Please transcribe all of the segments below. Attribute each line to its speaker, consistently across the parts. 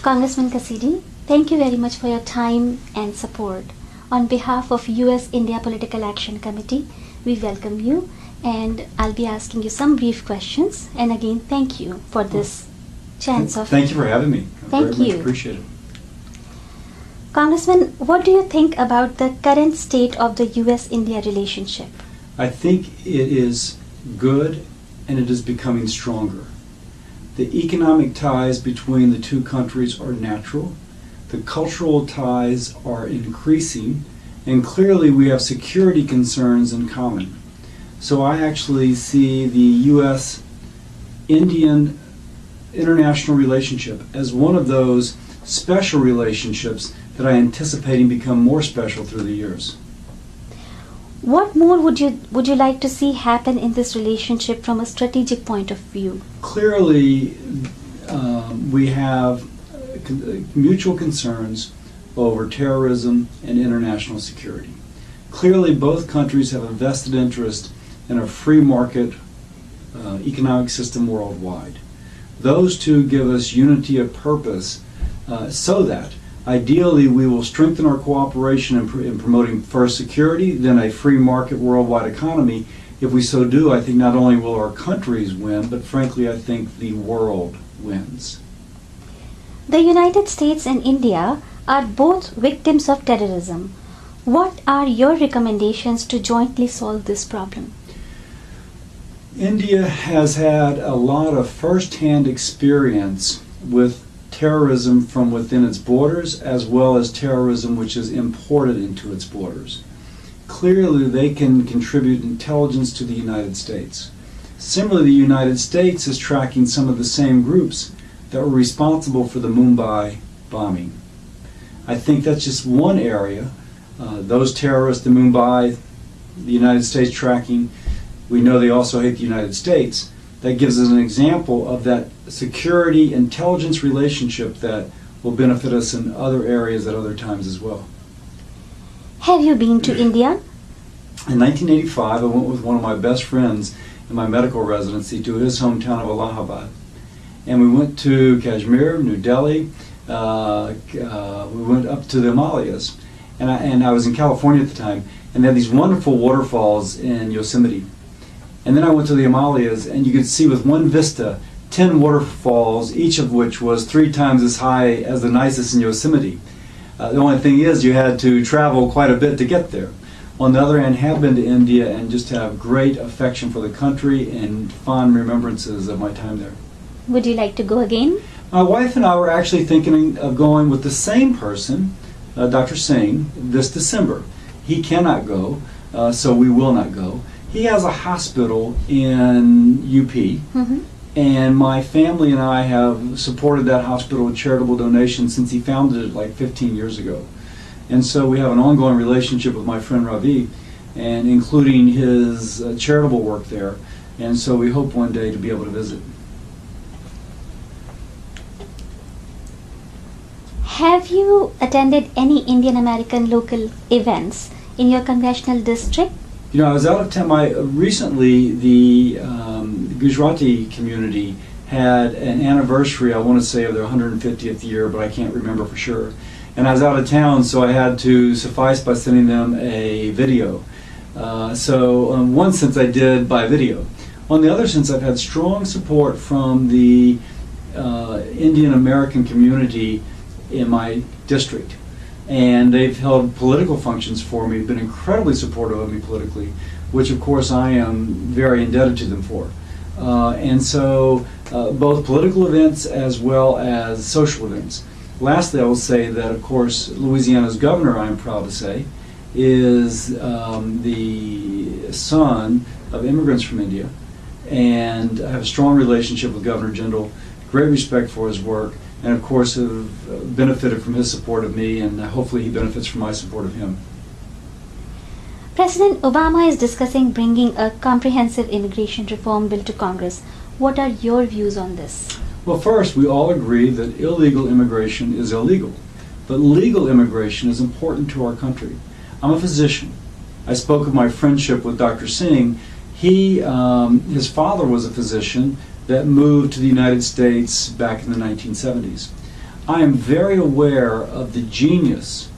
Speaker 1: Congressman Cassidy, thank you very much for your time and support. On behalf of US India Political Action Committee, we welcome you, and I'll be asking you some brief questions. And again, thank you for this chance of...
Speaker 2: Thank you for having me.
Speaker 1: Thank
Speaker 2: very
Speaker 1: you.
Speaker 2: Much appreciate it.
Speaker 1: Congressman, what do you think about the current state of the US-India relationship?
Speaker 2: I think it is good and it is becoming stronger. The economic ties between the two countries are natural. The cultural ties are increasing, and clearly we have security concerns in common. So I actually see the US-Indian international relationship as one of those special relationships that I anticipate become more special through the years.
Speaker 1: What more would you like to see happen in this relationship from a strategic point of view?
Speaker 2: Clearly, we have mutual concerns over terrorism and international security. Clearly, both countries have a vested interest in a free market economic system worldwide. Those two give us unity of purpose so that ideally we will strengthen our cooperation in promoting first security, then a free market worldwide economy. If we so do, I think not only will our countries win, but frankly I think the world wins.
Speaker 1: The United States and India are both victims of terrorism. What are your recommendations to jointly solve this problem?
Speaker 2: India has had a lot of first-hand experience with terrorism from within its borders, as well as terrorism which is imported into its borders. Clearly, they can contribute intelligence to the United States. Similarly, the United States is tracking some of the same groups that were responsible for the Mumbai bombing. I think that's just one area. Those terrorists in Mumbai, the United States tracking, we know they also hate the United States. That gives us an example of that security intelligence relationship that will benefit us in other areas at other times as well.
Speaker 1: Have you been to India?
Speaker 2: In 1985, I went with one of my best friends in my medical residency to his hometown of Allahabad. And we went to Kashmir, New Delhi, we went up to the Himalayas. And I was in California at the time, and they had these wonderful waterfalls in Yosemite. And then I went to the Himalayas, and you could see with one vista 10 waterfalls, each of which was 3 times as high as the nicest in Yosemite. The only thing is you had to travel quite a bit to get there. On the other hand, have been to India and just have great affection for the country and fond remembrances of my time there.
Speaker 1: Would you like to go again?
Speaker 2: My wife and I were actually thinking of going with the same person, Dr. Singh, this December. He cannot go, so we will not go. He has a hospital in UP, and my family and I have supported that hospital with charitable donations since he founded it like 15 years ago. And so we have an ongoing relationship with my friend Ravi, and including his charitable work there. And so we hope one day to be able to visit.
Speaker 1: Have you attended any Indian American local events in your congressional district?
Speaker 2: You know, I was out of town. Recently, the Gujarati community had an anniversary, I want to say, of their 150th year, but I can't remember for sure. And I was out of town, so I had to suffice by sending them a video. So in one sense I did by video. On the other sense, I've had strong support from the Indian American community in my district. And they've held political functions for me, been incredibly supportive of me politically, which of course I am very indebted to them for. And so both political events as well as social events. Lastly, I will say that of course Louisiana's governor, I am proud to say, is the son of immigrants from India. And I have a strong relationship with Governor Jindal, great respect for his work, and of course have benefited from his support of me, and hopefully he benefits from my support of him.
Speaker 1: President Obama is discussing bringing a comprehensive immigration reform bill to Congress. What are your views on this?
Speaker 2: Well, first, we all agree that illegal immigration is illegal, but legal immigration is important to our country. I'm a physician. I spoke of my friendship with Dr. Singh. His father was a physician that moved to the United States back in the 1970s. I am very aware of the genius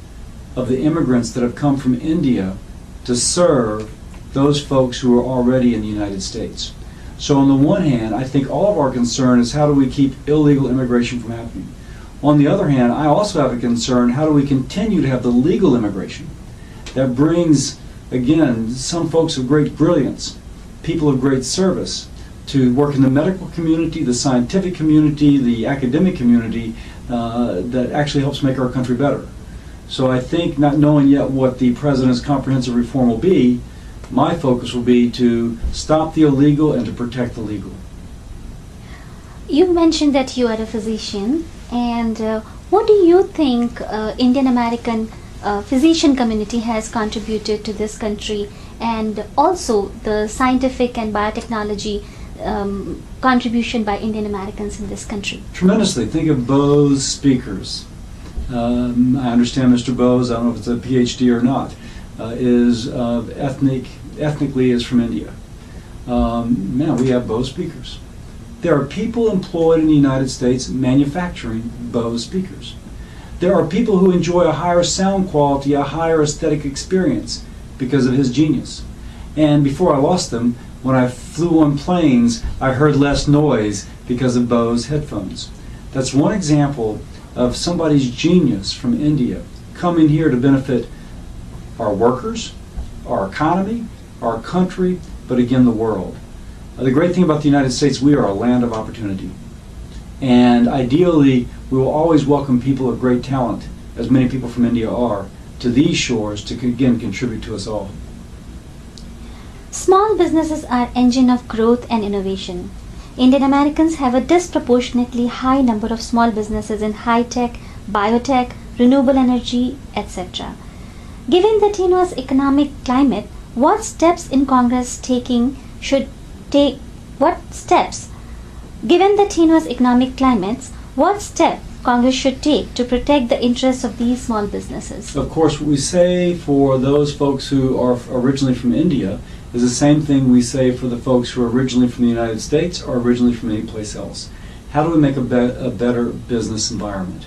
Speaker 2: of the immigrants that have come from India to serve those folks who are already in the United States. So on the one hand, I think all of our concern is how do we keep illegal immigration from happening. On the other hand, I also have a concern, how do we continue to have the legal immigration that brings, again, some folks of great brilliance, people of great service, to work in the medical community, the scientific community, the academic community, that actually helps make our country better. So I think, not knowing yet what the President's comprehensive reform will be, my focus will be to stop the illegal and to protect the legal.
Speaker 1: You mentioned that you are a physician, and what do you think Indian American physician community has contributed to this country, and also the scientific and biotechnology contribution by Indian Americans in this country?
Speaker 2: Tremendously. Think of Bose speakers. I understand Mr. Bose, I don't know if it's a PhD or not, is ethnically is from India. Man, we have Bose speakers. There are people employed in the United States manufacturing Bose speakers. There are people who enjoy a higher sound quality, a higher aesthetic experience because of his genius. And before I lost them, when I flew on planes, I heard less noise because of Bose headphones. That's one example of somebody's genius from India coming here to benefit our workers, our economy, our country, but again, the world. The great thing about the United States, we are a land of opportunity. And ideally, we will always welcome people of great talent, as many people from India are, to these shores to again contribute to us all.
Speaker 1: Small businesses are engine of growth and innovation. Indian Americans have a disproportionately high number of small businesses in high-tech, biotech, renewable energy, etc. Given the tenuous economic climate, what steps in Congress Given the tenuous economic climates, what step Congress should take to protect the interests of these small businesses?
Speaker 2: Of course, what we say for those folks who are originally from India is the same thing we say for the folks who are originally from the United States or originally from any place else. How do we make a better business environment?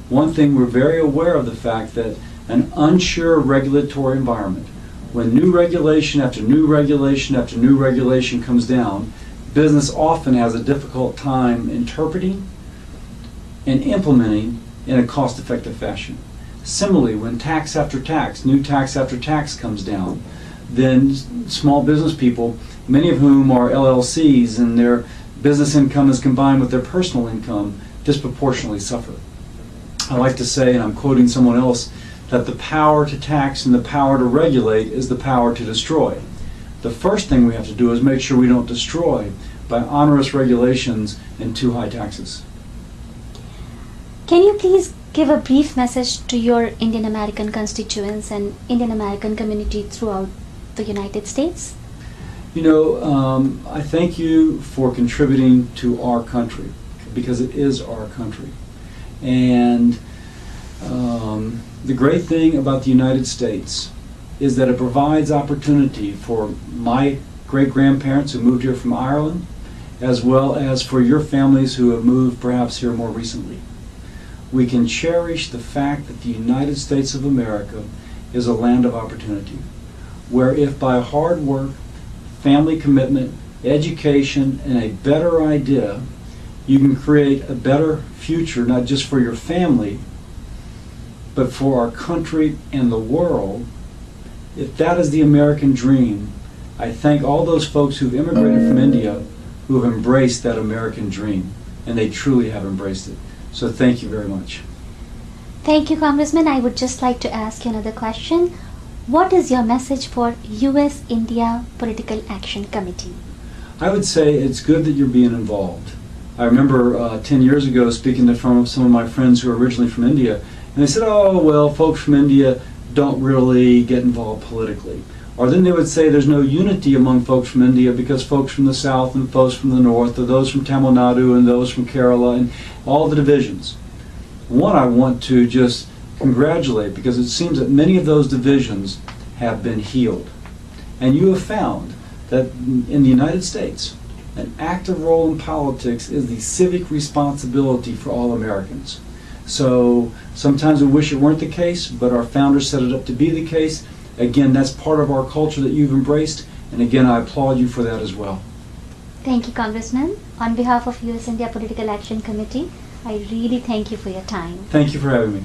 Speaker 2: One thing, we're very aware of the fact that an unsure regulatory environment, when new regulation after new regulation after new regulation comes down, business often has a difficult time interpreting and implementing in a cost-effective fashion. Similarly, when tax after tax, new tax after tax comes down, then small business people, many of whom are LLCs and their business income is combined with their personal income, disproportionately suffer. I like to say, and I'm quoting someone else, that the power to tax and the power to regulate is the power to destroy. The first thing we have to do is make sure we don't destroy by onerous regulations and too high taxes.
Speaker 1: Can you please give a brief message to your Indian American constituents and Indian American community throughout the United States?
Speaker 2: You know, I thank you for contributing to our country, because it is our country. And the great thing about the United States is that it provides opportunity for my great-grandparents who moved here from Ireland, as well as for your families who have moved perhaps here more recently. We can cherish the fact that the United States of America is a land of opportunity, where if by hard work, family commitment, education, and a better idea, you can create a better future, not just for your family, but for our country and the world. If that is the American dream, I thank all those folks who've immigrated from India who have embraced that American dream, and they truly have embraced it. So thank you very much.
Speaker 1: Thank you, Congressman. I would just like to ask you another question. What is your message for US-India Political Action Committee?
Speaker 2: I would say it's good that you're being involved. I remember 10 years ago speaking to some of my friends who are originally from India, and they said, oh, well, folks from India don't really get involved politically. Or then they would say there's no unity among folks from India because folks from the south and folks from the north, or those from Tamil Nadu and those from Kerala, and all the divisions. One, I want to just congratulate, because it seems that many of those divisions have been healed. And you have found that in the United States, an active role in politics is the civic responsibility for all Americans. So sometimes we wish it weren't the case, but our founders set it up to be the case. Again, that's part of our culture that you've embraced, and again, I applaud you for that as well.
Speaker 1: Thank you, Congressman. On behalf of US India Political Action Committee, I really thank you for your time.
Speaker 2: Thank you for having me.